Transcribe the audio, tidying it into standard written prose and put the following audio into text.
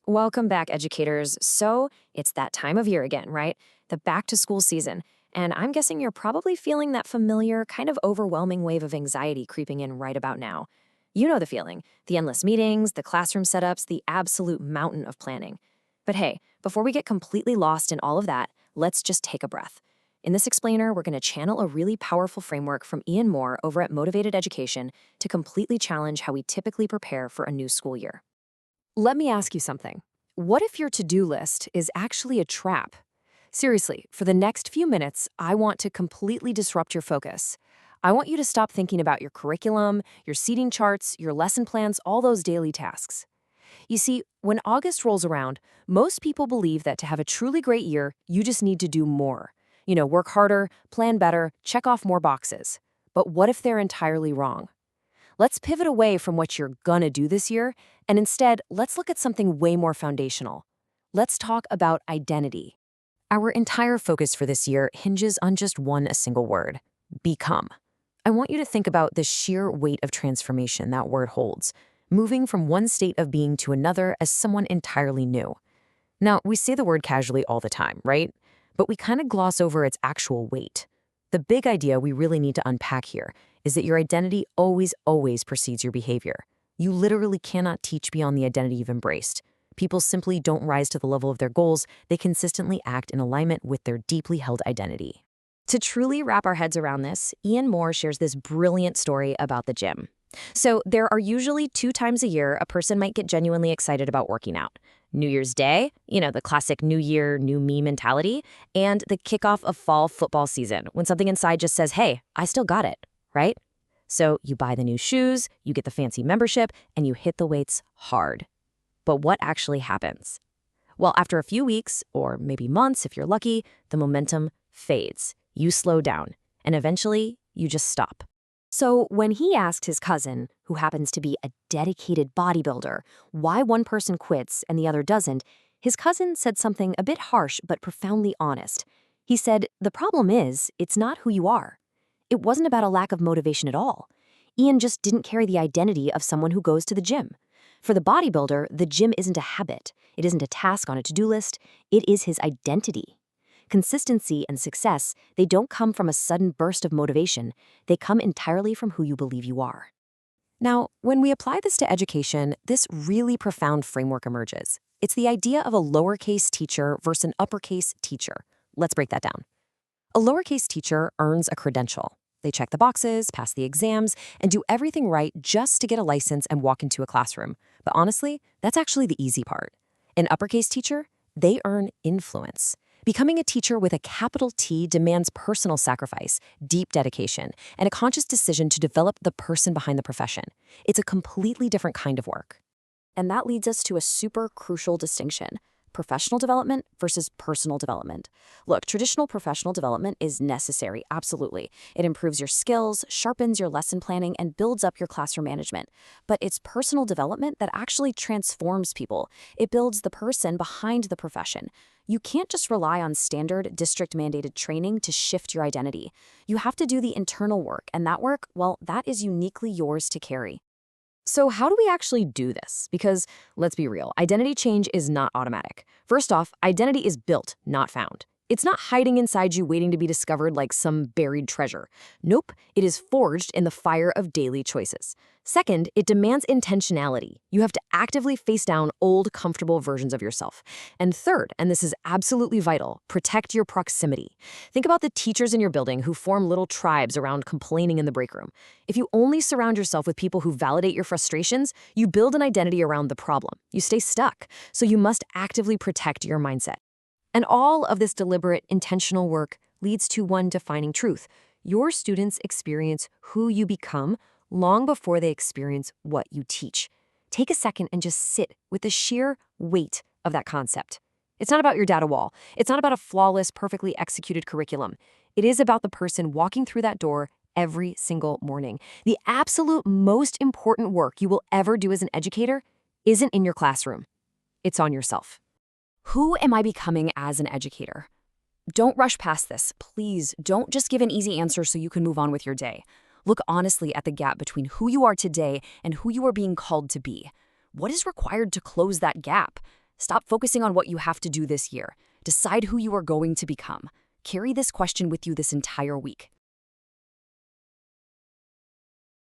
Welcome back, educators. So, it's that time of year again, right? The back to school season. And I'm guessing you're probably feeling that familiar, kind of overwhelming wave of anxiety creeping in right about now. You know the feeling, the endless meetings, the classroom setups, the absolute mountain of planning. But hey, before we get completely lost in all of that, let's just take a breath. In this explainer, we're going to channel a really powerful framework from Ian Moore over at Motivated Education to completely challenge how we typically prepare for a new school year. Let me ask you something. What if your to-do list is actually a trap? Seriously, for the next few minutes, I want to completely disrupt your focus. I want you to stop thinking about your curriculum, your seating charts, your lesson plans, all those daily tasks. You see, when August rolls around, most people believe that to have a truly great year, you just need to do more. Work harder, plan better, check off more boxes. But what if they're entirely wrong? Let's pivot away from what you're gonna do this year, and instead, let's look at something way more foundational. Let's talk about identity. Our entire focus for this year hinges on just a single word: become. I want you to think about the sheer weight of transformation that word holds, moving from one state of being to another as someone entirely new. Now, we say the word casually all the time, right? But we kind of gloss over its actual weight. The big idea we really need to unpack here is that your identity always precedes your behavior. You literally cannot teach beyond the identity you've embraced. People simply don't rise to the level of their goals, they consistently act in alignment with their deeply held identity. To truly wrap our heads around this, Ian Moore shares this brilliant story about the gym. So there are usually 2 times a year a person might get genuinely excited about working out. New Year's Day, the classic New Year, new me mentality, and the kickoff of fall football season, when something inside just says, hey, I still got it, right? So you buy the new shoes, you get the fancy membership, and you hit the weights hard. But what actually happens? Well, after a few weeks, or maybe months if you're lucky, the momentum fades. You slow down, and eventually you just stop. So when he asked his cousin, who happens to be a dedicated bodybuilder, why one person quits and the other doesn't, his cousin said something a bit harsh but profoundly honest. He said, the problem is, it's not who you are. It wasn't about a lack of motivation at all. Ian just didn't carry the identity of someone who goes to the gym. For the bodybuilder, the gym isn't a habit. It isn't a task on a to-do list. It is his identity. Consistency and success, they don't come from a sudden burst of motivation. They come entirely from who you believe you are. Now, when we apply this to education, this really profound framework emerges. It's the idea of a lowercase teacher versus an uppercase teacher. Let's break that down. A lowercase teacher earns a credential. They check the boxes, pass the exams, and do everything right just to get a license and walk into a classroom. But honestly, that's actually the easy part. An uppercase teacher, they earn influence. Becoming a teacher with a capital T demands personal sacrifice, deep dedication, and a conscious decision to develop the person behind the profession. It's a completely different kind of work. And that leads us to a super crucial distinction: professional development versus personal development. Look, traditional professional development is necessary, absolutely. It improves your skills, sharpens your lesson planning, and builds up your classroom management. But it's personal development that actually transforms people. It builds the person behind the profession. You can't just rely on standard district-mandated training to shift your identity. You have to do the internal work, and that work, well, that is uniquely yours to carry. So how do we actually do this? Because, let's be real, identity change is not automatic. First off, identity is built, not found. It's not hiding inside you waiting to be discovered like some buried treasure. Nope, it is forged in the fire of daily choices. Second, it demands intentionality. You have to actively face down old, comfortable versions of yourself. And third, and this is absolutely vital, protect your proximity. Think about the teachers in your building who form little tribes around complaining in the break room. If you only surround yourself with people who validate your frustrations, you build an identity around the problem. You stay stuck. So you must actively protect your mindset. And all of this deliberate, intentional work leads to one defining truth. Your students experience who you become long before they experience what you teach. Take a second and just sit with the sheer weight of that concept. It's not about your data wall. It's not about a flawless, perfectly executed curriculum. It is about the person walking through that door every single morning. The absolute most important work you will ever do as an educator isn't in your classroom. It's on yourself. Who am I becoming as an educator? Don't rush past this. Please don't just give an easy answer so you can move on with your day. Look honestly at the gap between who you are today and who you are being called to be. What is required to close that gap? Stop focusing on what you have to do this year. Decide who you are going to become. Carry this question with you this entire week.